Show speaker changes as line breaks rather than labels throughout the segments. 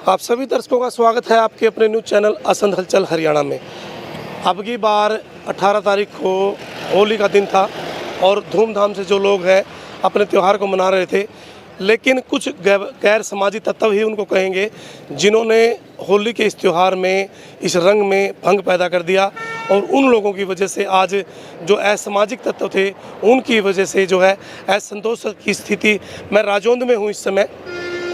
आप सभी दर्शकों का स्वागत है आपके अपने न्यूज़ चैनल असंध हलचल हरियाणा में। अब की बार 18 तारीख को होली का दिन था और धूमधाम से जो लोग हैं अपने त्यौहार को मना रहे थे, लेकिन कुछ गैर समाजी तत्व ही उनको कहेंगे जिन्होंने होली के इस त्यौहार में, इस रंग में भंग पैदा कर दिया। और उन लोगों की वजह से आज जो असामाजिक तत्व थे उनकी वजह से जो है असंतोष की स्थिति। मैं राजौंद में हूँ इस समय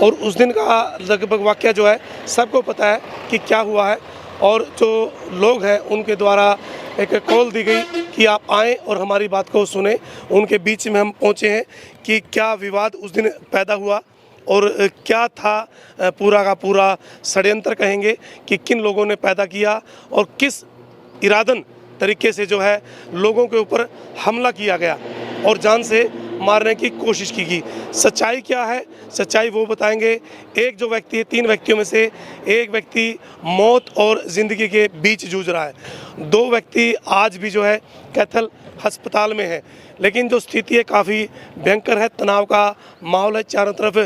और उस दिन का लगभग वाक़या जो है सबको पता है कि क्या हुआ है। और जो लोग हैं उनके द्वारा एक कॉल दी गई कि आप आएँ और हमारी बात को सुने। उनके बीच में हम पहुँचे हैं कि क्या विवाद उस दिन पैदा हुआ और क्या था पूरा का पूरा षड्यंत्र कहेंगे कि किन लोगों ने पैदा किया और किस इरादन तरीके से जो है लोगों के ऊपर हमला किया गया और जान से मारने की कोशिश की गई। सच्चाई क्या है, सच्चाई वो बताएंगे। एक जो व्यक्ति है, 3 व्यक्तियों में से एक व्यक्ति मौत और ज़िंदगी के बीच जूझ रहा है। 2 व्यक्ति आज भी जो है कैथल अस्पताल में है, लेकिन जो स्थिति है काफ़ी भयंकर है। तनाव का माहौल है, चारों तरफ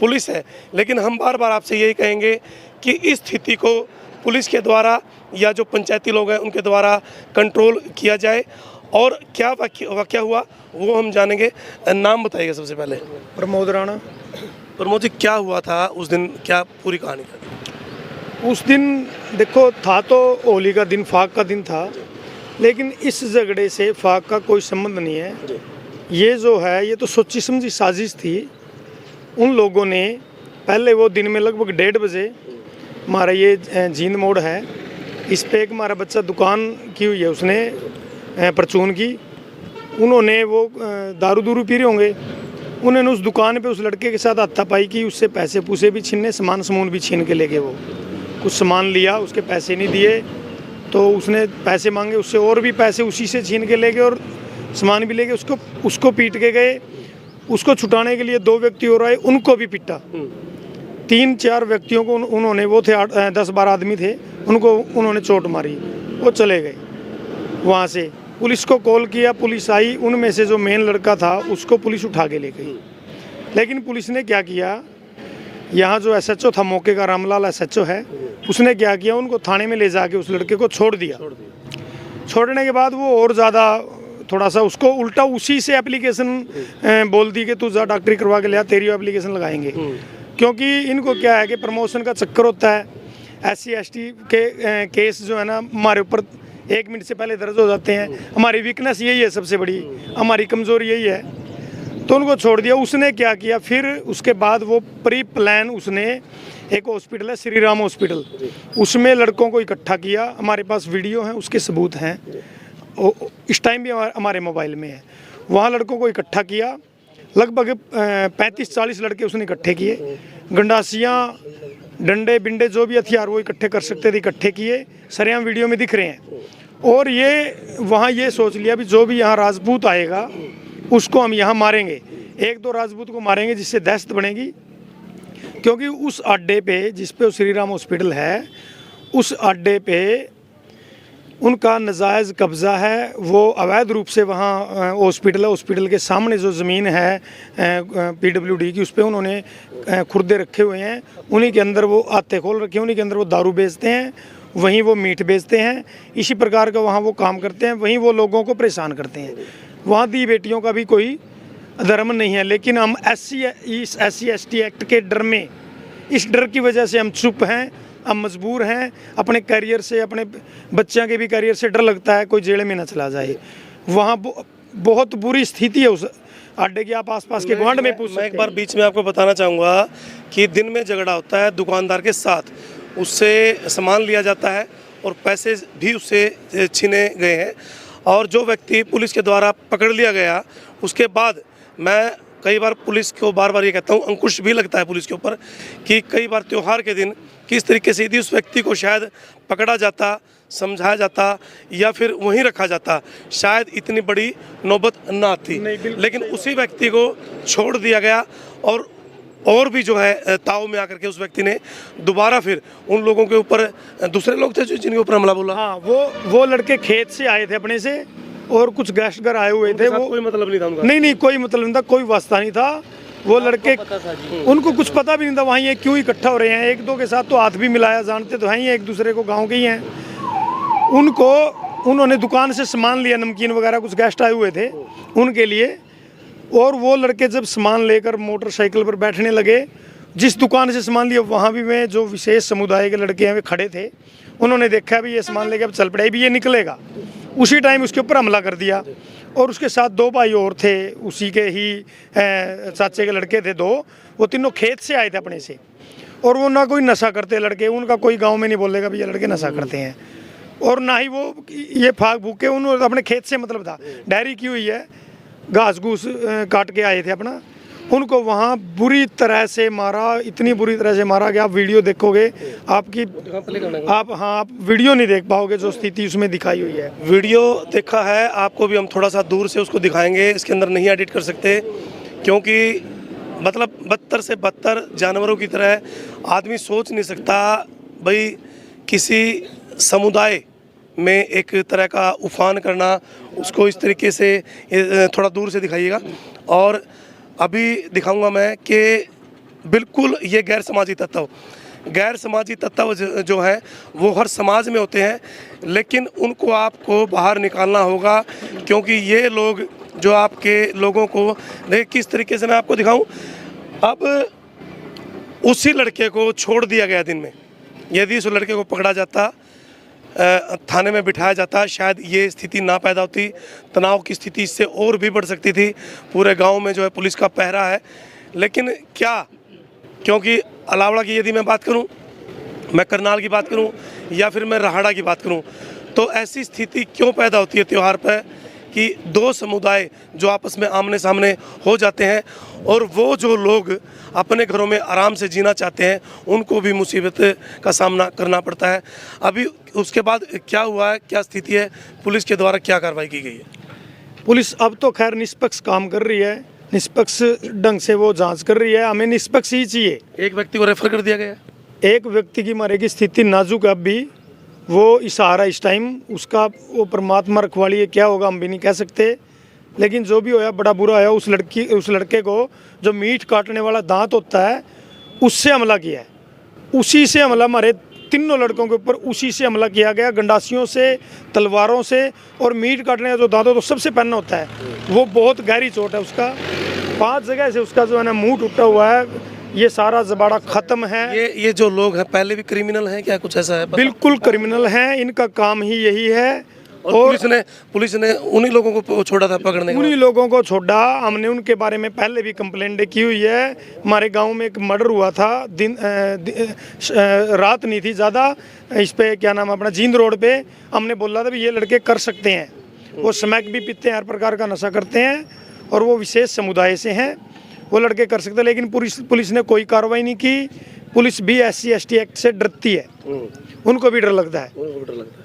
पुलिस है। लेकिन हम बार बार आपसे यही कहेंगे कि इस स्थिति को पुलिस के द्वारा या जो पंचायती लोग हैं उनके द्वारा कंट्रोल किया जाए। और क्या वाक़या हुआ वो हम जानेंगे। नाम बताइएगा सबसे पहले।
प्रमोद राणा।
प्रमोद जी, क्या हुआ था उस दिन, क्या पूरी कहानी था?
उस दिन देखो, था तो होली का दिन, फाग का दिन था, लेकिन इस झगड़े से फाग का कोई संबंध नहीं है। ये जो है ये तो सोची समझी साजिश थी। उन लोगों ने पहले वो दिन में लगभग 1:30 बजे हमारा ये जींद मोड़ है, इस पे एक हमारा बच्चा दुकान की हुई है, उसने परचून की। उन्होंने वो दारू दूरू पी रहे होंगे, उन्होंने उस दुकान पे उस लड़के के साथ हाथापाई की, उससे पैसे पूसे भी छीने, सामान भी छीन के ले गए। वो कुछ सामान लिया, उसके पैसे नहीं दिए तो उसने पैसे मांगे उससे, और भी पैसे उसी से छीन के ले गए और सामान भी ले गए। उसको पीट के गए। उसको छुटाने के लिए 2 व्यक्ति और आए, उनको भी पीटा। 3-4 व्यक्तियों को उन्होंने, वो थे 10-12 आदमी थे, उनको उन्होंने चोट मारी, वो चले गए। वहाँ से पुलिस को कॉल किया, पुलिस आई। उनमें से जो मेन लड़का था उसको पुलिस उठा के ले गई। लेकिन पुलिस ने क्या किया, यहाँ जो एसएचओ था मौके का, रामलाल एसएचओ है, उसने क्या किया, उनको थाने में ले जाके उस लड़के को छोड़ दिया। छोड़ने के बाद वो और ज़्यादा थोड़ा सा उसको उल्टा उसी से एप्लीकेशन बोल दी कि तू जा डॉक्टरी करवा के लिया, तेरी एप्लीकेशन लगाएंगे। क्योंकि इनको क्या है कि प्रमोशन का चक्कर होता है। SC ST के केस जो है ना हमारे ऊपर 1 मिनट से पहले दर्ज हो जाते हैं। हमारी वीकनेस यही है, सबसे बड़ी हमारी कमज़ोरी यही है। तो उनको छोड़ दिया। उसने क्या किया फिर, उसके बाद वो प्री प्लान उसने एक हॉस्पिटल है श्री राम हॉस्पिटल, उसमें लड़कों को इकट्ठा किया। हमारे पास वीडियो हैं, उसके सबूत हैं, इस टाइम भी हमारे मोबाइल में है। वहाँ लड़कों को इकट्ठा किया, लगभग 35-40 लड़के उसने इकट्ठे किए। गंडासियाँ, डंडे बिंडे, जो भी हथियार वो इकट्ठे कर सकते थे इकट्ठे किए। सरेआम वीडियो में दिख रहे हैं। और ये वहाँ ये सोच लिया भी जो भी यहाँ राजपूत आएगा उसको हम यहाँ मारेंगे। 1-2 राजपूत को मारेंगे जिससे दहशत बनेगी। क्योंकि उस अड्डे पे जिस पे श्री राम हॉस्पिटल है, उस अड्डे पे उनका नाजायज़ कब्ज़ा है। वो अवैध रूप से वहाँ हॉस्पिटल है, हॉस्पिटल के सामने जो ज़मीन है PWD की, उस पर उन्होंने खुर्दे रखे हुए हैं। उन्हीं के अंदर वो आते खोल रखे हैं, उन्हीं के अंदर वो दारू बेचते हैं, वहीं वो मीट बेचते हैं। इसी प्रकार का वहाँ वो काम करते हैं, वहीं वो लोगों को परेशान करते हैं। वहाँ दी बेटियों का भी कोई धर्म नहीं है। लेकिन हम SC ST एक्ट के डर में, इस डर की वजह से हम चुप हैं, हम मजबूर हैं। अपने करियर से, अपने बच्चों के भी करियर से डर लगता है कोई जेल में ना चला जाए। वहाँ बहुत बुरी स्थिति है उस अड्डे की। आप आसपास के गवांड में पूछ सकते हैं।
मैं एक बार बीच में आपको बताना चाहूँगा कि दिन में झगड़ा होता है दुकानदार के साथ, उससे सामान लिया जाता है और पैसे भी उससे छीने गए हैं। और जो व्यक्ति पुलिस के द्वारा पकड़ लिया गया, उसके बाद मैं कई बार पुलिस को बार ये कहता हूँ, अंकुश भी लगता है पुलिस के ऊपर कि कई बार त्यौहार के दिन किस तरीके से यदि उस व्यक्ति को शायद पकड़ा जाता, समझाया जाता या फिर वहीं रखा जाता, शायद इतनी बड़ी नौबत ना आती। लेकिन उसी व्यक्ति को छोड़ दिया गया और भी जो है ताव में आकर के उस व्यक्ति ने दोबारा फिर उन लोगों के ऊपर, दूसरे लोग थे जिनके ऊपर हमला बोला।
हाँ, वो लड़के खेत से आए थे अपने से, और कुछ गेस्ट घर आए हुए थे। वो
कोई मतलब नहीं था उनका?
नहीं, कोई मतलब नहीं था, कोई वास्ता नहीं था। वो लड़के उनको कुछ पता भी नहीं था वहाँ ये क्यों इकट्ठा हो रहे हैं। एक दो के साथ तो हाथ भी मिलाया, जानते तो हैं ही एक दूसरे को, गाँव के ही हैं। उन्होंने दुकान से सामान लिया, नमकीन वगैरह, कुछ गेस्ट आए हुए थे उनके लिए। और वो लड़के जब सामान लेकर मोटरसाइकिल पर बैठने लगे, जिस दुकान से सामान लिया वहाँ भी में जो विशेष समुदाय के लड़के हैं वे खड़े थे। उन्होंने देखा भी ये सामान लेके अब चल पड़े, भी ये निकलेगा, उसी टाइम उसके ऊपर हमला कर दिया। और उसके साथ दो भाई और थे, उसी के ही चाचे के लड़के थे दो, वो तीनों खेत से आए थे अपने से। और वो ना कोई नशा करते लड़के, उनका कोई गांव में नहीं बोलेगा भी ये लड़के नशा करते हैं। और ना ही वो ये फाक भूखे, उन्होंने अपने खेत से मतलब था, डायरी की हुई है, घास घूस काट के आए थे अपना। उनको वहाँ बुरी तरह से मारा, इतनी बुरी तरह से मारा कि आप वीडियो देखोगे, आप वीडियो नहीं देख पाओगे जो स्थिति उसमें दिखाई हुई है।
वीडियो देखा है, आपको भी हम थोड़ा सा दूर से उसको दिखाएंगे, इसके अंदर नहीं एडिट कर सकते क्योंकि मतलब बदतर से बदतर जानवरों की तरह आदमी सोच नहीं सकता भाई किसी समुदाय में एक तरह का उफान करना, उसको इस तरीके से थोड़ा दूर से दिखाइएगा। और अभी दिखाऊंगा मैं कि बिल्कुल ये गैर समाजी तत्व जो है वो हर समाज में होते हैं, लेकिन उनको आपको बाहर निकालना होगा क्योंकि ये लोग जो आपके लोगों को देखिए किस तरीके से मैं आपको दिखाऊं। अब उसी लड़के को छोड़ दिया गया दिन में, यदि उस लड़के को पकड़ा जाता, थाने में बिठाया जाता, शायद ये स्थिति ना पैदा होती। तनाव की स्थिति इससे और भी बढ़ सकती थी। पूरे गांव में जो है पुलिस का पहरा है, लेकिन क्या, क्योंकि अलावड़ा की यदि मैं बात करूं, मैं करनाल की बात करूं या फिर मैं राहाड़ा की बात करूं, तो ऐसी स्थिति क्यों पैदा होती है त्यौहार पर कि दो समुदाय जो आपस में आमने सामने हो जाते हैं और वो जो लोग अपने घरों में आराम से जीना चाहते हैं उनको भी मुसीबत का सामना करना पड़ता है। अभी उसके बाद क्या हुआ है, क्या स्थिति है, पुलिस के द्वारा क्या कार्रवाई की गई है?
पुलिस अब तो खैर निष्पक्ष काम कर रही है, निष्पक्ष ढंग से वो जांच कर रही है। हमें निष्पक्ष ही चाहिए।
एक व्यक्ति को रेफर कर दिया गया,
एक व्यक्ति की मरे की स्थिति नाजुक है, अब भी वो इशारा इस टाइम उसका, वो परमात्मा रखवाली है, क्या होगा हम भी नहीं कह सकते। लेकिन जो भी होया बड़ा बुरा है। उस लड़के को जो मीट काटने वाला दांत होता है उससे हमला किया है, उसी से हमला, हमारे तीनों लड़कों के ऊपर उसी से हमला किया गया, गंडासियों से, तलवारों से। और मीट काटने का जो दांत तो सबसे पहनना होता है, वो बहुत गहरी चोट है उसका, 5 जगह से उसका जो है ना मुंह टूटा हुआ है। ये सारा जबाड़ा खत्म है।
ये जो लोग हैं पहले भी क्रिमिनल हैं क्या, कुछ ऐसा है?
बिल्कुल क्रिमिनल हैं, इनका काम ही यही है।
और पुलिस ने उन्हीं लोगों को छोड़ा था, पकड़ने,
उन्हीं लोगों को छोड़ा। हमने उनके बारे में पहले भी कंप्लेंट की हुई है। हमारे गांव में एक मर्डर हुआ था, रात नहीं थी ज़्यादा, इस पे क्या नाम अपना जींद रोड पे। हमने बोला था भी ये लड़के कर सकते हैं, वो स्मैक भी पीते हैं, हर प्रकार का नशा करते हैं और वो विशेष समुदाय से हैं, वो लड़के कर सकते हैं। लेकिन पुलिस ने कोई कार्रवाई नहीं की। पुलिस भी SC/ST एक्ट से डरती है, उनको भी डर लगता है।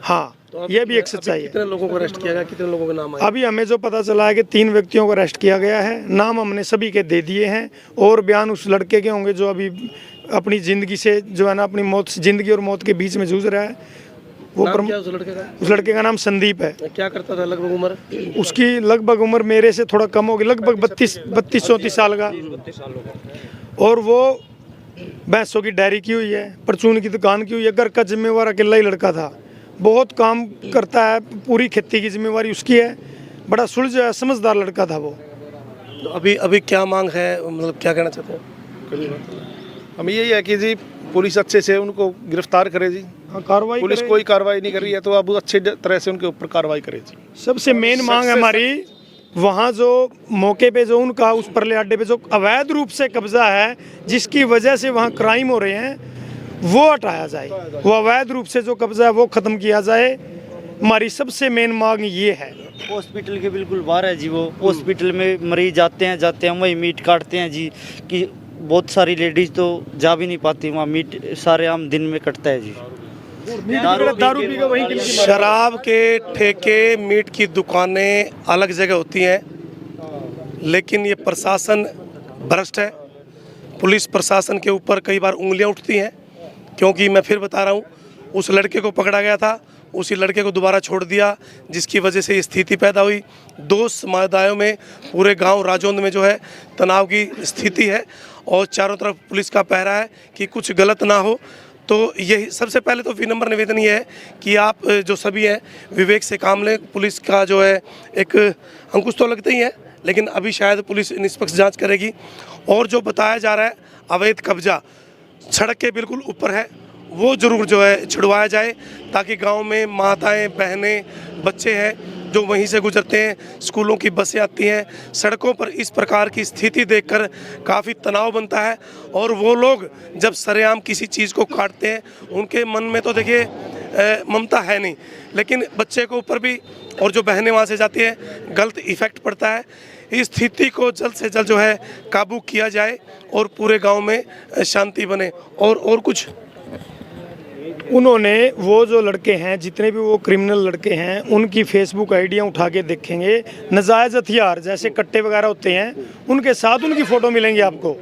हाँ, तो ये भी एक सच्चाई है।
कितने लोगों को अरेस्ट किया गया, कितने लोगों के नाम आए?
अभी हमें जो पता चला है कि 3 व्यक्तियों को अरेस्ट किया गया है। नाम हमने सभी के दे दिए हैं और बयान उस लड़के के होंगे जो अभी अपनी ज़िंदगी से जो है ना, अपनी मौत, ज़िंदगी और मौत के बीच में जूझ रहा है। वो
क्या
उस लड़के का नाम संदीप है।
क्या करता था लगभग उम्र?
उसकी लगभग उम्र मेरे से थोड़ा कम होगी, लगभग 32-34 साल का। और वो भैंसों की डेयरी की हुई है, परचून की दुकान की हुई है। घर का जिम्मेवार अकेला ही लड़का था, बहुत काम करता है, पूरी खेती की जिम्मेवारी उसकी है। बड़ा सुलझा समझदार लड़का था वो।
तो अभी क्या मांग है, मतलब क्या कहना चाहते हैं?
हम यही है कि जी पुलिस अच्छे से उनको गिरफ्तार करे जी।
हाँ, कार्रवाई
पुलिस कोई कार्रवाई नहीं कर रही है तो अब अच्छे तरह से उनके ऊपर कार्रवाई करे जी।
सबसे मेन मांग है हमारी, वहाँ जो मौके पे जो उनका उस परले अड्डे पे जो अवैध रूप से कब्जा है, जिसकी वजह से वहाँ क्राइम हो रहे हैं, वो हटाया जाए। वो अवैध रूप से जो कब्जा है वो ख़त्म किया जाए। हमारी सबसे मेन मांग ये है।
हॉस्पिटल के बिल्कुल बाहर है जी, वो हॉस्पिटल में मरीज जाते हैं वही मीट काटते हैं जी, कि बहुत सारी लेडीज़ तो जा भी नहीं पाती वहाँ, मीट सारे आम दिन में कटता है जी।
दारू पी के वहीं
शराब के ठेके, मीट की दुकानें अलग जगह होती हैं, लेकिन ये प्रशासन भ्रष्ट है। पुलिस प्रशासन के ऊपर कई बार उंगलियां उठती हैं, क्योंकि मैं फिर बता रहा हूँ, उस लड़के को पकड़ा गया था, उसी लड़के को दोबारा छोड़ दिया, जिसकी वजह से ये स्थिति पैदा हुई। 2 समुदायों में, पूरे गांव राजौंद में जो है तनाव की स्थिति है और चारों तरफ पुलिस का पहरा है कि कुछ गलत ना हो। तो यही सबसे पहले तो विनम्र निवेदन ये है कि आप जो सभी हैं विवेक से काम लें। पुलिस का जो है एक अंकुश तो लगता ही है, लेकिन अभी शायद पुलिस निष्पक्ष जांच करेगी। और जो बताया जा रहा है अवैध कब्जा सड़क के बिल्कुल ऊपर है, वो ज़रूर जो है छुड़वाया जाए, ताकि गांव में माताएं, बहनें, बच्चे हैं जो वहीं से गुजरते हैं, स्कूलों की बसें आती हैं, सड़कों पर इस प्रकार की स्थिति देखकर काफ़ी तनाव बनता है। और वो लोग जब सरेआम किसी चीज़ को काटते हैं, उनके मन में तो देखिए ममता है नहीं, लेकिन बच्चे को ऊपर भी और जो बहनें वहाँ से जाती हैं गलत इफ़ेक्ट पड़ता है। इस स्थिति को जल्द से जल्द जो है काबू किया जाए और पूरे गांव में शांति बने। और कुछ
उन्होंने वो जो लड़के हैं, जितने भी वो क्रिमिनल लड़के हैं, उनकी फेसबुक आइडियाँ उठा के देखेंगे, नाजायज़ हथियार जैसे कट्टे वगैरह होते हैं उनके साथ उनकी फ़ोटो मिलेंगी आपको।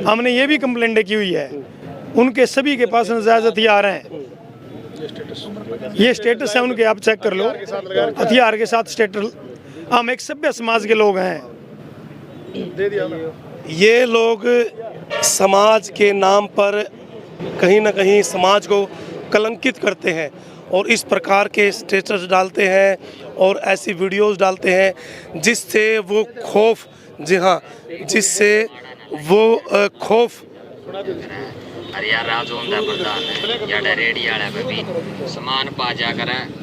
हमने ये भी कंप्लेंट की हुई है, उनके सभी के पास नाजायज़ हथियार हैं। ये स्टेटस है उनके, आप चेक कर लो, हथियार के साथ स्टेटस। हम एक सभ्य समाज के लोग हैं।
ये लोग समाज के नाम पर कहीं ना कहीं समाज को कलंकित करते हैं और इस प्रकार के स्टेटस डालते हैं और ऐसी वीडियोस डालते हैं जिससे वो खौफ, जी हाँ, जिससे वो खौफ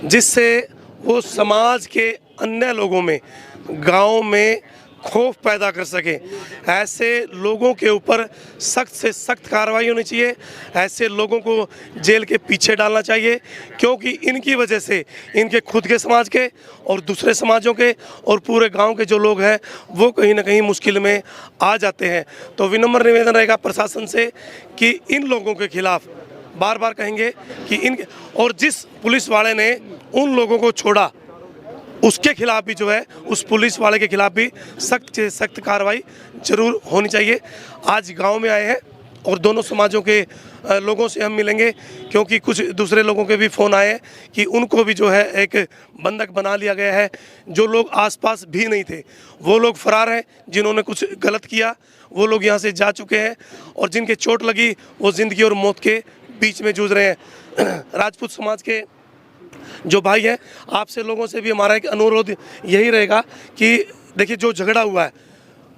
जिससे वो समाज के अन्य लोगों में, गांव में खौफ पैदा कर सके। ऐसे लोगों के ऊपर सख्त से सख्त कार्रवाई होनी चाहिए, ऐसे लोगों को जेल के पीछे डालना चाहिए, क्योंकि इनकी वजह से इनके खुद के समाज के और दूसरे समाजों के और पूरे गांव के जो लोग हैं वो कहीं ना कहीं मुश्किल में आ जाते हैं। तो विनम्र निवेदन रहेगा प्रशासन से कि इन लोगों के खिलाफ बार बार कहेंगे कि इन, और जिस पुलिस वाले ने उन लोगों को छोड़ा उसके खिलाफ भी जो है, उस पुलिस वाले के खिलाफ भी सख्त से सख्त कार्रवाई जरूर होनी चाहिए। आज गांव में आए हैं और दोनों समाजों के लोगों से हम मिलेंगे, क्योंकि कुछ दूसरे लोगों के भी फ़ोन आए हैं कि उनको भी जो है एक बंधक बना लिया गया है। जो लोग आसपास भी नहीं थे वो लोग फरार हैं, जिन्होंने कुछ गलत किया वो लोग यहाँ से जा चुके हैं, और जिनके चोट लगी वो ज़िंदगी और मौत के बीच में जूझ रहे हैं। राजपूत समाज के जो भाई हैं, आपसे लोगों से भी हमारा एक अनुरोध यही रहेगा कि देखिए, जो झगड़ा हुआ है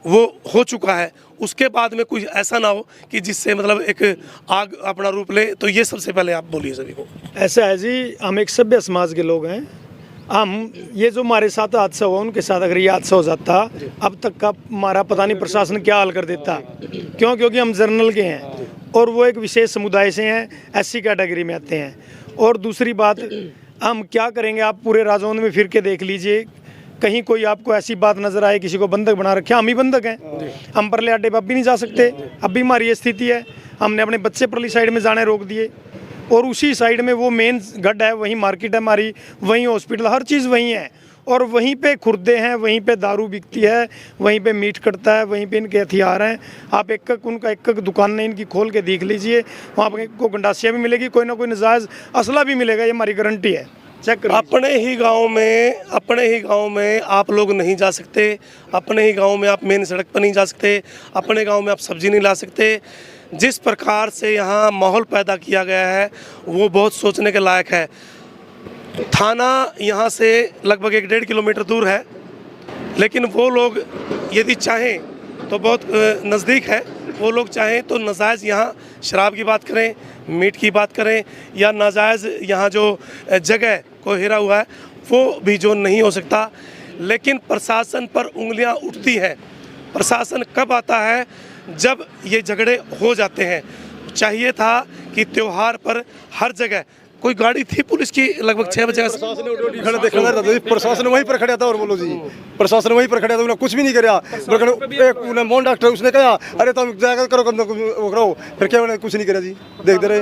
वो हो चुका है, उसके बाद में कुछ ऐसा ना हो कि जिससे मतलब एक आग अपना रूप ले। तो ये सबसे पहले आप बोलिए सभी को।
ऐसा है जी, हम एक सभ्य समाज के लोग हैं। हम ये जो हमारे साथ हादसा हुआ, उनके साथ अगर ये हादसा हो जाता अब तक का हमारा पता नहीं प्रशासन क्या हाल कर देता। क्योंकि हम जर्नल के हैं और वो एक विशेष समुदाय से हैं, SC कैटेगरी में आते हैं। और दूसरी बात, हम क्या करेंगे, आप पूरे राजौंद में फिर के देख लीजिए, कहीं कोई आपको ऐसी बात नजर आए किसी को बंधक बना रखे। हम ही बंधक हैं, हम परले अड्डे पर अब भी नहीं जा सकते। अब भी हमारी ये स्थिति है, हमने अपने बच्चे परली साइड में जाने रोक दिए, और उसी साइड में वो मेन गढ़ है, वहीं मार्केट है हमारी, वहीं हॉस्पिटल, हर चीज़ वहीं है, और वहीं पे खुर्दे हैं, वहीं पे दारू बिकती है, वहीं पे मीट कटता है, वहीं पे इनके हथियार हैं। आप एक उनका एक दुकान इनकी खोल के देख लीजिए, वहाँ पर को गंडासियाँ भी मिलेगी, कोई ना कोई नजायज़ असला भी मिलेगा, ये हमारी गारंटी है। चेक करो।
अपने ही गांव में आप लोग नहीं जा सकते, अपने ही गांव में आप मेन सड़क पर नहीं जा सकते, अपने गांव में आप सब्जी नहीं ला सकते। जिस प्रकार से यहाँ माहौल पैदा किया गया है वो बहुत सोचने के लायक है। थाना यहाँ से लगभग 1-1.5 किलोमीटर दूर है, लेकिन वो लोग यदि चाहें तो बहुत नज़दीक है, वो लोग चाहें तो नाजायज़ यहाँ शराब की बात करें, मीट की बात करें, या नाजायज़ यहाँ जो जगह को हेरा हुआ है वो भी जो नहीं हो सकता। लेकिन प्रशासन पर उंगलियां उठती हैं। प्रशासन कब आता है? जब ये झगड़े हो जाते हैं। चाहिए था कि त्यौहार पर हर जगह कोई गाड़ी थी पुलिस की, लगभग 6 बजे
प्रशासन वहीं पर खड़ा था। और बोलो जी, प्रशासन वहीं पर खड़ा था, उन्होंने कुछ भी नहीं किया। एक मोहन डॉक्टर उसने कहा अरे तुम जाकर करो, करो, फिर क्या उन्होंने कुछ नहीं किया जी। देखते रहे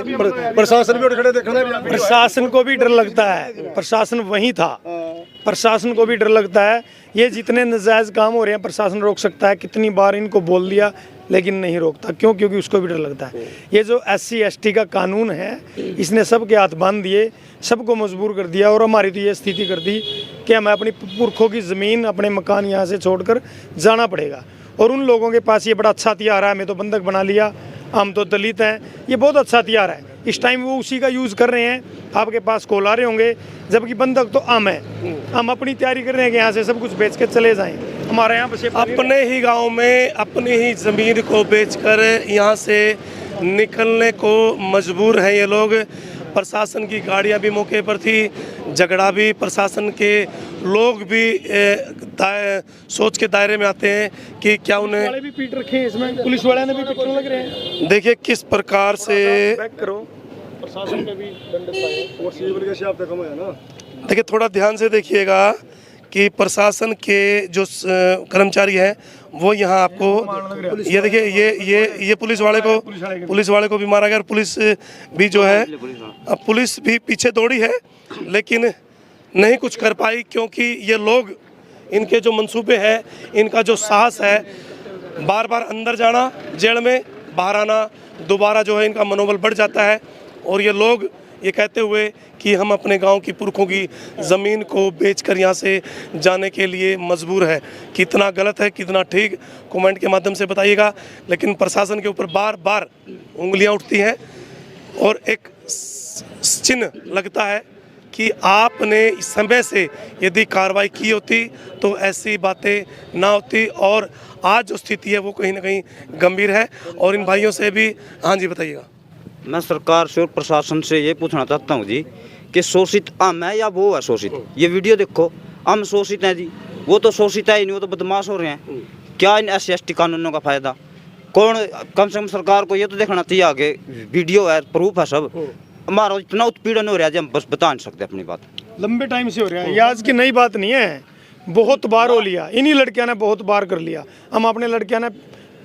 प्रशासन भी खड़े देखना।
प्रशासन को भी डर लगता है, प्रशासन वहीं था, प्रशासन को भी डर लगता है। ये जितने नाजायज़ काम हो रहे हैं प्रशासन रोक सकता है। कितनी बार इनको बोल दिया, लेकिन नहीं रोकता। क्यों? क्योंकि उसको भी डर लगता है। ये जो SC ST का कानून है, इसने सबके हाथ बांध दिए, सबको मजबूर कर दिया, और हमारी तो ये स्थिति कर दी कि हमें अपनी पुरखों की ज़मीन, अपने मकान यहाँ से छोड़कर जाना पड़ेगा। और उन लोगों के पास ये बड़ा अच्छा हथियार है, हमें तो बंधक बना लिया, हम तो दलित हैं, ये बहुत अच्छा हथियार है। इस टाइम वो उसी का यूज़ कर रहे हैं। आपके पास कॉल आ रहे होंगे, जबकि बंधक तो हम है। हम अपनी तैयारी कर रहे हैं कि यहाँ से सब कुछ बेच के चले जाएं। हमारे यहाँ बस
अपने ही गांव में अपनी ही ज़मीन को बेचकर यहाँ से निकलने को मजबूर हैं ये लोग। प्रशासन की गाड़ियां भी मौके पर थी, झगड़ा भी, प्रशासन के लोग भी सोच के दायरे में आते हैं कि क्या उन्हें
वाले भी पीट रखे हैं, इसमें पुलिस वाले ने भी पीटने लग रहे हैं।
देखिए किस प्रकार से,
बैक करो, प्रशासन पे भी दंड पाए।
और सिविल के हिसाब से कम है ना।
देखिए थोड़ा ध्यान से देखिएगा कि प्रशासन के जो कर्मचारी हैं वो यहाँ आपको, ये देखिए ये पुलिस वाले को भी मारा गया, और पुलिस भी जो है, अब पुलिस भी पीछे दौड़ी है लेकिन नहीं कुछ कर पाई, क्योंकि ये लोग, इनके जो मंसूबे हैं, इनका जो साहस है, बार बार अंदर जाना जेल में, बाहर आना, दोबारा जो है इनका मनोबल बढ़ जाता है। और ये लोग ये कहते हुए कि हम अपने गांव की पुरखों की ज़मीन को बेचकर यहाँ से जाने के लिए मजबूर है। कितना गलत है, कितना ठीक, कमेंट के माध्यम से बताइएगा। लेकिन प्रशासन के ऊपर बार बार उंगलियां उठती हैं और एक चिन्ह लगता है कि आपने इस समय से यदि कार्रवाई की होती तो ऐसी बातें ना होती। और आज जो स्थिति है वो कहीं ना कहीं गंभीर है। और इन भाइयों से भी, हाँ जी बताइएगा।
मैं सरकार से और प्रशासन से ये पूछना चाहता हूँ जी कि शोषित हम है या वो है शोषित। ये वीडियो देखो, हम शोषित हैं जी, वो तो शोषित है ही नहीं, वो तो बदमाश हो रहे हैं। क्या इन SC ST कानूनों का फायदा? कौन, कम से कम सरकार को ये तो देखना चाहिए, आगे वीडियो है, प्रूफ है सब। हमारा इतना उत्पीड़न हो रहा है जी, हम बस बता नहीं सकते अपनी बात।
लंबे टाइम से हो रहा है, ये आज की नई बात नहीं है, बहुत बार हो लिया, इन्हीं लड़कियां ने बहुत बार कर लिया। हम अपने लड़कियां ने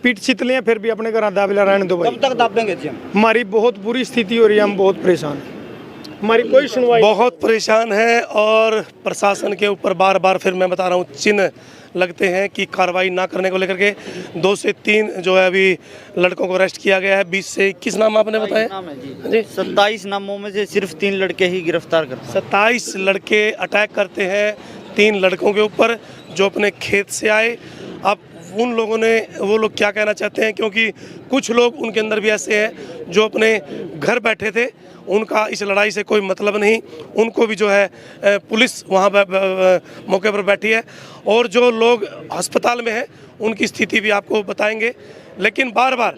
पीट चित लिए, फिर भी अपने घर दाबिला रहने दो भाई।
कब तक दाबेंगे जी हम?
हमारी बहुत बुरी स्थिति हो रही है, हम बहुत परेशान हैं, हमारी कोई सुनवाई।
बहुत परेशान है और प्रशासन के ऊपर बार बार, फिर मैं बता रहा हूँ, चिन्ह लगते हैं कि कार्रवाई ना करने को लेकर के 2 से 3 जो है अभी लड़कों को अरेस्ट किया गया है। 20 से 21 नाम आपने बताया
नाम है जी। 27 नामों में से सिर्फ 3 लड़के ही गिरफ्तार करते हैं।
27 लड़के अटैक करते हैं 3 लड़कों के ऊपर जो अपने खेत से आए। अब उन लोगों ने, वो लोग क्या कहना चाहते हैं, क्योंकि कुछ लोग उनके अंदर भी ऐसे हैं जो अपने घर बैठे थे, उनका इस लड़ाई से कोई मतलब नहीं, उनको भी जो है पुलिस वहाँ मौके पर बैठी है। और जो लोग अस्पताल में हैं उनकी स्थिति भी आपको बताएंगे। लेकिन बार बार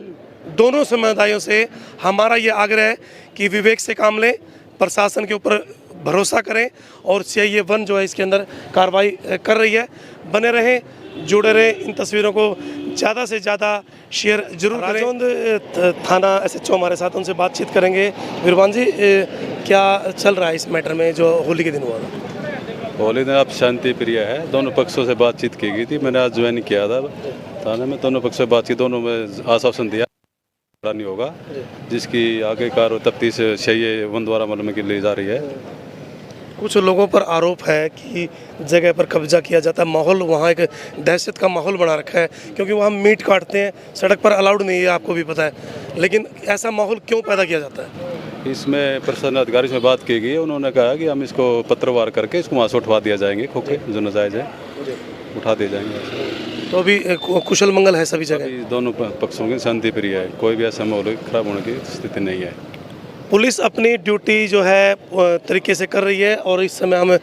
दोनों समुदायों से हमारा ये आग्रह है कि विवेक से काम लें, प्रशासन के ऊपर भरोसा करें, और CIA 1 जो है इसके अंदर कार्रवाई कर रही है। बने रहें, जुड़े रहें, इन तस्वीरों को ज़्यादा से ज़्यादा शेयर जरूर करें। राजौंद थाना SHO हमारे साथ, उनसे बातचीत करेंगे। विरवान जी, क्या चल रहा है इस मैटर में जो होली के दिन हुआ था?
होली दिन आप शांति प्रिय है, दोनों पक्षों से बातचीत की गई थी। मैंने आज ज्वाइन किया था थाने में, दोनों पक्षों से बातचीत, दोनों में आश्वासन दिया नहीं होगा, जिसकी आगे कार तफ्तीश CIA 1 द्वारा मालूम की ली जा रही है।
कुछ लोगों पर आरोप है कि जगह पर कब्जा किया जाता है, माहौल वहाँ एक दहशत का माहौल बना रखा है, क्योंकि वहाँ मीट काटते हैं, सड़क पर अलाउड नहीं है, आपको भी पता है। लेकिन ऐसा माहौल क्यों पैदा किया जाता है?
इसमें प्रशासन अधिकारी से बात की गई है, उन्होंने कहा कि हम इसको पत्रवार करके इसको वहाँ से उठवा दिया जाएंगे, खोखे जो नाजायज है उठा दिए जाएंगे।
तो अभी कुशल मंगल है सभी जगह,
दोनों पक्षों की शांति प्रिय है, कोई भी ऐसा माहौल खराब होने की स्थिति नहीं है।
पुलिस अपनी ड्यूटी जो है तरीके से कर रही है। और इस समय हम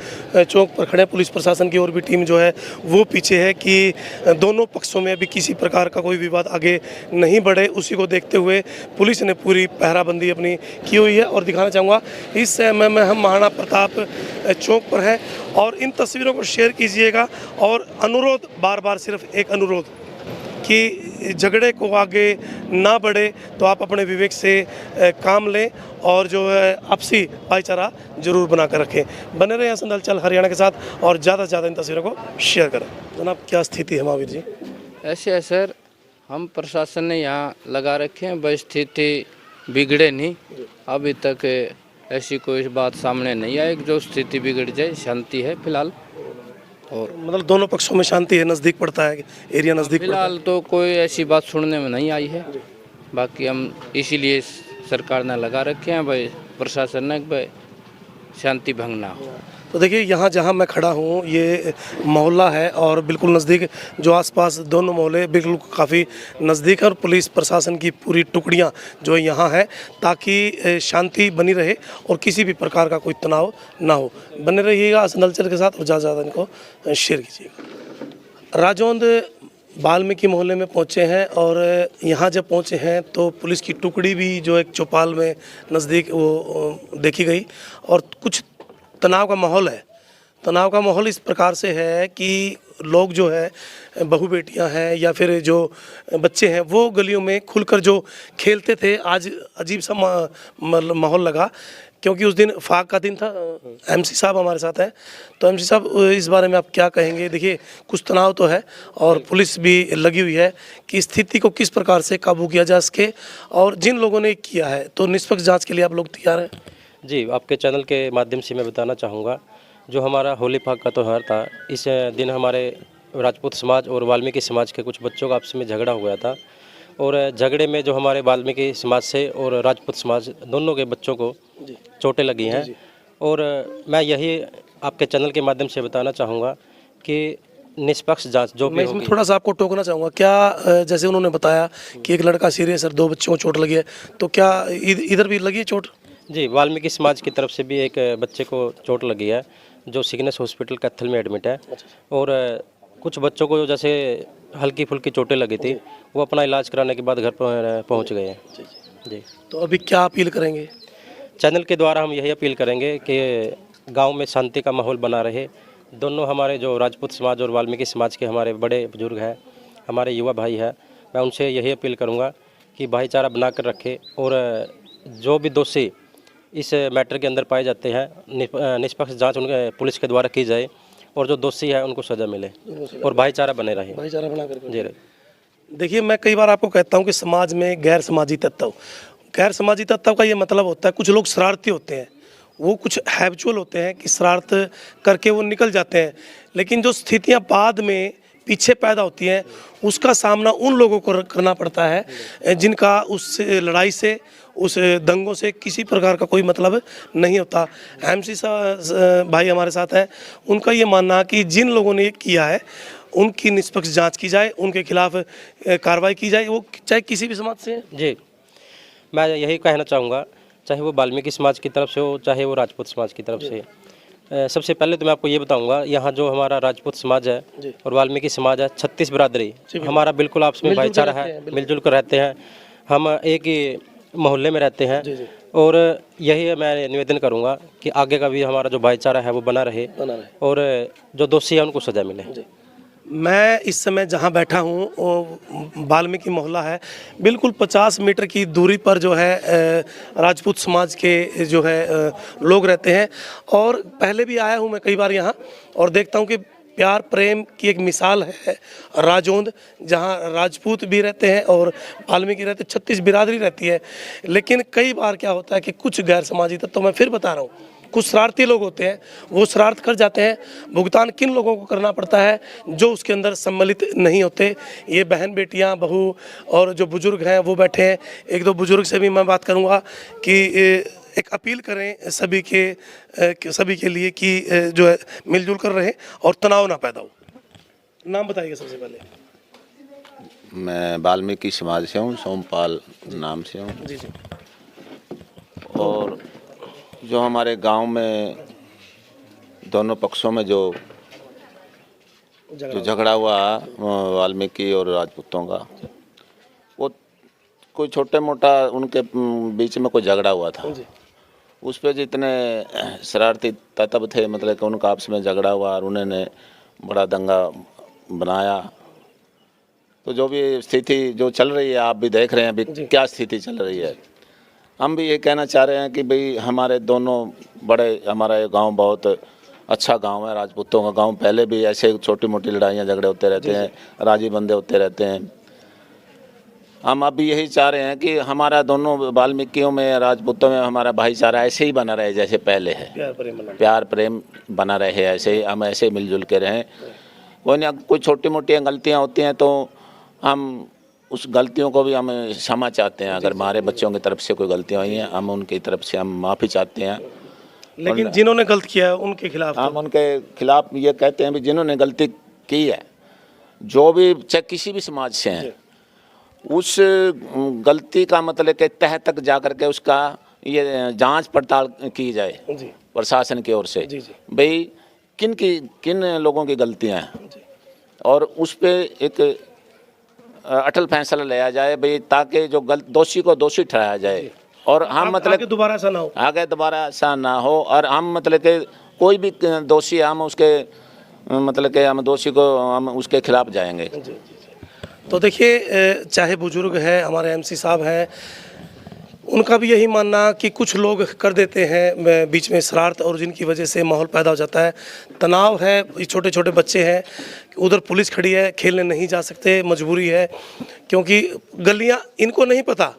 चौक पर खड़े हैं, पुलिस प्रशासन की और भी टीम जो है वो पीछे है कि दोनों पक्षों में अभी किसी प्रकार का कोई विवाद आगे नहीं बढ़े। उसी को देखते हुए पुलिस ने पूरी पहराबंदी अपनी की हुई है। और दिखाना चाहूँगा इस समय में हम महाराणा प्रताप चौक पर हैं, और इन तस्वीरों को शेयर कीजिएगा। और अनुरोध, बार बार सिर्फ एक अनुरोध कि झगड़े को आगे ना बढ़े, तो आप अपने विवेक से काम लें और जो है आपसी भाईचारा जरूर बना कर रखें। बने रहे असंध हलचल हरियाणा के साथ, और ज़्यादा से ज़्यादा इन तस्वीरों को शेयर करें। जनाब, क्या स्थिति है महावीर जी?
ऐसे है सर, हम प्रशासन ने यहाँ लगा रखे हैं, बस स्थिति बिगड़े नहीं, अभी तक ऐसी कोई बात सामने नहीं आई जो स्थिति बिगड़ जाए। शांति है फिलहाल। और
मतलब दोनों पक्षों में शांति है, नज़दीक पड़ता है, एरिया नज़दीक पड़ता है।
फिलहाल तो कोई ऐसी बात सुनने में नहीं आई है। बाकी हम इसीलिए सरकार ने लगा रखे हैं भाई, प्रशासन ने, भाई शांति भंग ना हो।
तो देखिए यहाँ जहाँ मैं खड़ा हूँ ये मोहल्ला है और बिल्कुल नज़दीक जो आसपास दोनों मोहल्ले बिल्कुल काफ़ी नज़दीक है और पुलिस प्रशासन की पूरी टुकड़ियाँ जो यहाँ है ताकि शांति बनी रहे और किसी भी प्रकार का कोई तनाव ना हो। बने रहिएगा असंध हलचल के साथ और ज़्यादा से ज़्यादा इनको शेयर कीजिएगा। राजौंद वाल्मीकि मोहल्ले में पहुँचे हैं और यहाँ जब पहुँचे हैं तो पुलिस की टुकड़ी भी जो एक चौपाल में नज़दीक वो देखी गई और कुछ तनाव का माहौल है। तनाव का माहौल इस प्रकार से है कि लोग जो है बहू बेटियां हैं या फिर जो बच्चे हैं वो गलियों में खुलकर जो खेलते थे, आज अजीब सा माहौल लगा क्योंकि उस दिन फाग का दिन था। एमसी साहब हमारे साथ हैं, तो एमसी साहब इस बारे में आप क्या कहेंगे? देखिए कुछ तनाव तो है और पुलिस भी लगी हुई है कि स्थिति को किस प्रकार से काबू किया जा सके और जिन लोगों ने किया है तो निष्पक्ष जाँच के लिए आप लोग तैयार हैं?
जी, आपके चैनल के माध्यम से मैं बताना चाहूँगा, जो हमारा होली फाग का त्यौहार था, इस दिन हमारे राजपूत समाज और वाल्मीकि समाज के कुछ बच्चों का आपस में झगड़ा हुआ था और झगड़े में जो हमारे वाल्मीकि समाज से और राजपूत समाज दोनों के बच्चों को चोटें लगी हैं। और मैं यही आपके चैनल के माध्यम से बताना चाहूँगा कि निष्पक्ष जाँच जो भी
इसमें थोड़ा सा आपको टोकना चाहूँगा, क्या जैसे उन्होंने बताया कि एक लड़का सीरियस और 2 बच्चों को चोट लगी है, तो क्या इधर भी लगी है चोट?
जी, वाल्मीकि समाज की तरफ से भी एक बच्चे को चोट लगी है जो सिग्नेस हॉस्पिटल कैथल में एडमिट है और कुछ बच्चों को जैसे हल्की फुल्की चोटें लगी थी वो अपना इलाज कराने के बाद घर पर पहुंच गए हैं। जी,
तो अभी क्या अपील करेंगे?
चैनल के द्वारा हम यही अपील करेंगे कि गांव में शांति का माहौल बना रहे। दोनों हमारे जो राजपूत समाज और वाल्मीकि समाज के हमारे बड़े बुजुर्ग हैं, हमारे युवा भाई हैं, मैं उनसे यही अपील करूँगा कि भाईचारा बना कर रखे और जो भी दोषी इस मैटर के अंदर पाए जाते हैं निष्पक्ष जांच उनके पुलिस के द्वारा की जाए और जो दोषी है उनको सज़ा मिले और भाईचारा बने रहे।
भाईचारा बना कर
जी,
देखिए मैं कई बार आपको कहता हूँ कि समाज में गैर समाजी तत्व का ये मतलब होता है कुछ लोग शरारती होते हैं, वो कुछ हैबिचुअल होते हैं कि शरारत करके वो निकल जाते हैं, लेकिन जो स्थितियाँ बाद में पीछे पैदा होती हैं उसका सामना उन लोगों को करना पड़ता है जिनका उस लड़ाई से, उस दंगों से किसी प्रकार का कोई मतलब नहीं होता। एमसी भाई हमारे साथ हैं, उनका ये मानना कि जिन लोगों ने ये किया है उनकी निष्पक्ष जांच की जाए, उनके खिलाफ कार्रवाई की जाए, वो चाहे किसी भी समाज से हैं।
जी, मैं यही कहना चाहूँगा, चाहे वो वाल्मीकि समाज की तरफ से हो चाहे वो राजपूत समाज की तरफ से। सबसे पहले तो मैं आपको ये बताऊंगा, यहाँ जो हमारा राजपूत समाज है और वाल्मीकि समाज है, 36 बिरादरी हमारा बिल्कुल आपस में भाईचारा है, मिलजुल कर रहते हैं, हम एक ही मोहल्ले में रहते हैं और यही मैं निवेदन करूंगा कि आगे का भी हमारा जो भाईचारा है वो बना रहे और जो दोषी है उनको सजा मिले।
मैं इस समय जहां बैठा हूं वो वाल्मीकि मोहल्ला है, बिल्कुल 50 मीटर की दूरी पर जो है राजपूत समाज के जो है लोग रहते हैं और पहले भी आया हूं मैं कई बार यहां और देखता हूं कि प्यार प्रेम की एक मिसाल है राजौंद, जहां राजपूत भी रहते हैं और वाल्मीकि रहते, 36 बिरादरी रहती है। लेकिन कई बार क्या होता है कि कुछ गैर समाजी तत्व, तो मैं फिर बता रहा हूँ, कुछ शरारती लोग होते हैं, वो शरारत कर जाते हैं। भुगतान किन लोगों को करना पड़ता है? जो उसके अंदर सम्मिलित नहीं होते। ये बहन बेटियां, बहू और जो बुजुर्ग हैं वो बैठे हैं। एक दो बुजुर्ग से भी मैं बात करूंगा कि एक अपील करें सभी के लिए कि जो है मिलजुल कर रहे और तनाव ना पैदा हो। नाम बताइए सबसे पहले।
मैं वाल्मीकि समाज से हूँ, सोमपाल नाम से हूँ।
जी जी।
और जो हमारे गांव में दोनों पक्षों में जो झगड़ा हुआ वाल्मीकि और राजपूतों का, वो कोई छोटे मोटा उनके बीच में कोई झगड़ा हुआ था। उस पर जितने शरारती तत्व थे, मतलब कि उनका आपस में झगड़ा हुआ और उन्होंने बड़ा दंगा बनाया। तो जो भी स्थिति जो चल रही है, आप भी देख रहे हैं अभी क्या स्थिति चल रही है। हम भी ये कहना चाह रहे हैं कि भाई हमारे दोनों हमारा ये गांव बहुत अच्छा गांव है, राजपूतों का गांव। पहले भी ऐसे छोटी मोटी लड़ाइयाँ झगड़े होते रहते हैं, राजी बंदे होते रहते हैं। हम अब भी यही चाह रहे हैं कि हमारा दोनों वाल्मीकियों में, राजपूतों में हमारा भाईचारा ऐसे ही बना रहे जैसे पहले है। प्यार प्रेम बना रहे, ऐसे ही हम ऐसे मिलजुल के रहें। कोई ना कोई छोटी मोटी गलतियाँ होती हैं तो हम उस गलतियों को भी हम क्षमा चाहते हैं। अगर हमारे बच्चों की तरफ से कोई गलतियाँ हुई हैं, हम उनकी तरफ से हम माफ़ी चाहते हैं।
लेकिन जिन्होंने गलत किया है उनके खिलाफ
हम उनके खिलाफ ये कहते हैं भी जिन्होंने गलती की है, जो भी चाहे किसी भी समाज से हैं, उस गलती का मतलब के तह तक जा कर के उसका ये जांच पड़ताल की जाए प्रशासन की ओर से, भाई किन लोगों की गलतियां हैं, और उस पे एक अटल फैसला लिया जाए भाई, ताकि जो दोषी को दोषी ठहराया जाए। और हम मतलब
आगे दोबारा ऐसा ना हो,
आगे दोबारा ऐसा ना हो। और हम मतलब के कोई भी दोषी, हम उसके मतलब के हम दोषी को हम उसके खिलाफ जाएंगे।
तो देखिए, चाहे बुजुर्ग हैं, हमारे एमसी साहब हैं, उनका भी यही मानना कि कुछ लोग कर देते हैं बीच में शरारत, और जिनकी वजह से माहौल पैदा हो जाता है, तनाव है। छोटे छोटे बच्चे हैं, उधर पुलिस खड़ी है, खेलने नहीं जा सकते, मजबूरी है, क्योंकि गलियां इनको नहीं पता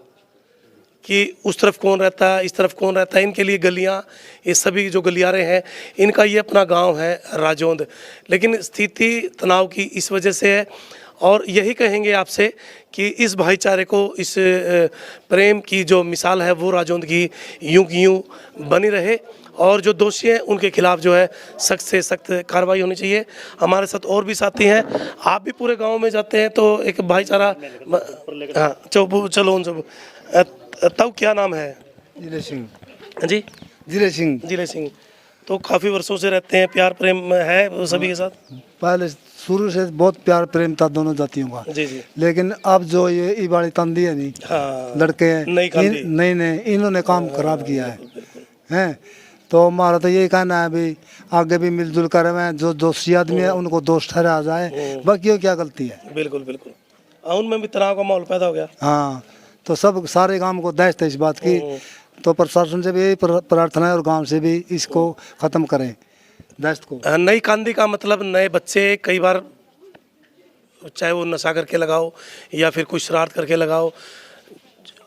कि उस तरफ कौन रहता है, इस तरफ कौन रहता है। इनके लिए गलियां, ये सभी जो गलियारे हैं, इनका ये अपना गांव है राजौंद। लेकिन स्थिति तनाव की इस वजह से है, और यही कहेंगे आपसे कि इस भाईचारे को, इस प्रेम की जो मिसाल है वो राजौंद की यूं की यूं बनी रहे, और जो दोषी हैं उनके खिलाफ जो है सख्त से सख्त कार्रवाई होनी चाहिए। हमारे साथ और भी साथी हैं, आप भी पूरे गांव में जाते हैं तो एक भाईचारा, हाँ चलो उन सब। तब क्या नाम है?
जिले सिंह।
जी, जिले सिंह। तो काफ़ी वर्षों से रहते हैं, प्यार प्रेम है सभी के साथ?
पहले शुरू से बहुत प्यार प्रेम था दोनों जातियों का।
जी जी।
लेकिन अब जो ये इबाड़ी तंदी है नहीं,
हाँ,
लड़के नहीं इन्होंने काम खराब किया है। तो हमारा तो यही कहना है भाई, आगे भी मिलजुल कर रहे, जो दोषी आदमी है उनको दोष ठहराया जाए, बाकी क्या गलती है।
बिल्कुल बिल्कुल। उनमें भी तनाव का माहौल पैदा हो गया।
हाँ, तो सब सारे गांव को दहशत है इस बात की, तो प्रशासन से भी यही प्रार्थना है और गांव से भी इसको खत्म करें दहशत को।
नई कांदी का मतलब नए बच्चे, कई बार चाहे वो नशा करके लगाओ या फिर कुछ शरारत करके लगाओ,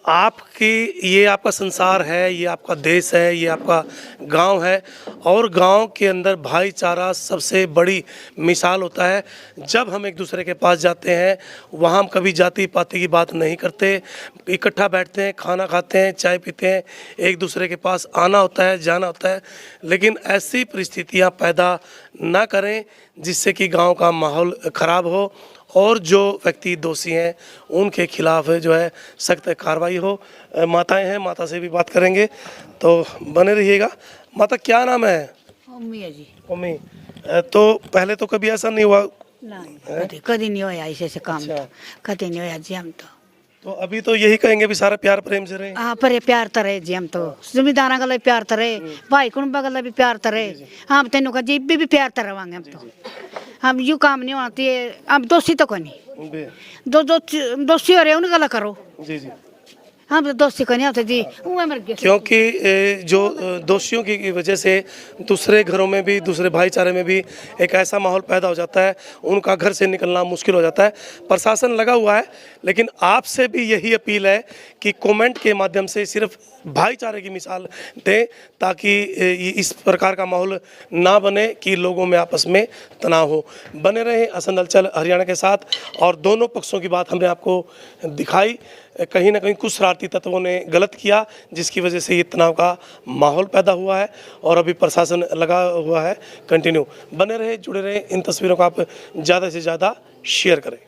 आपकी ये आपका संसार है, ये आपका देश है, ये आपका गांव है, और गांव के अंदर भाईचारा सबसे बड़ी मिसाल होता है। जब हम एक दूसरे के पास जाते हैं, वहाँ हम कभी जाति पाति की बात नहीं करते, इकट्ठा बैठते हैं, खाना खाते हैं, चाय पीते हैं, एक दूसरे के पास आना होता है, जाना होता है। लेकिन ऐसी परिस्थितियाँ पैदा ना करें जिससे कि गांव का माहौल ख़राब हो, और जो व्यक्ति दोषी हैं उनके खिलाफ जो है सख्त कार्रवाई हो। माताएं हैं, माता से भी बात करेंगे, तो बने रहिएगा। माता क्या नाम है?
उम्मी है जी।
उम्मी। तो पहले तो कभी ऐसा नहीं हुआ?
नहीं, कभी नहीं होया ऐसे काम।
अच्छा।
कभी नहीं होया जी हम
तो अभी तो यही कहेंगे भी सारा प्यार प्रेम से रहे।
हाँ, पर प्यार तो रहे जी, हम तो जमींदारा गला प्यार तो रहे, भाई कुंबा गला भी प्यार तो रहे, हम तेनों का जी भी प्यार तो रवांगे। हम तो हम यूँ काम नहीं होती है, अब दोषी तो कोई नहीं, दोषी हो रहे उन्हें गला करो
जी जी।
हम तो दोषी को नहीं होते जी, वो मर गए।
क्योंकि जो दोषियों की वजह से दूसरे घरों में भी, दूसरे भाईचारे में भी एक ऐसा माहौल पैदा हो जाता है, उनका घर से निकलना मुश्किल हो जाता है। प्रशासन लगा हुआ है, लेकिन आपसे भी यही अपील है कि कमेंट के माध्यम से सिर्फ भाईचारे की मिसाल दें, ताकि इस प्रकार का माहौल ना बने कि लोगों में आपस में तनाव हो। बने रहें असंध हलचल हरियाणा के साथ, और दोनों पक्षों की बात हमने आपको दिखाई। कहीं ना कहीं कुछ शरारती तत्वों ने गलत किया, जिसकी वजह से ये तनाव का माहौल पैदा हुआ है, और अभी प्रशासन लगा हुआ है। कंटिन्यू बने रहे, जुड़े रहे, इन तस्वीरों को आप ज़्यादा से ज़्यादा शेयर करें।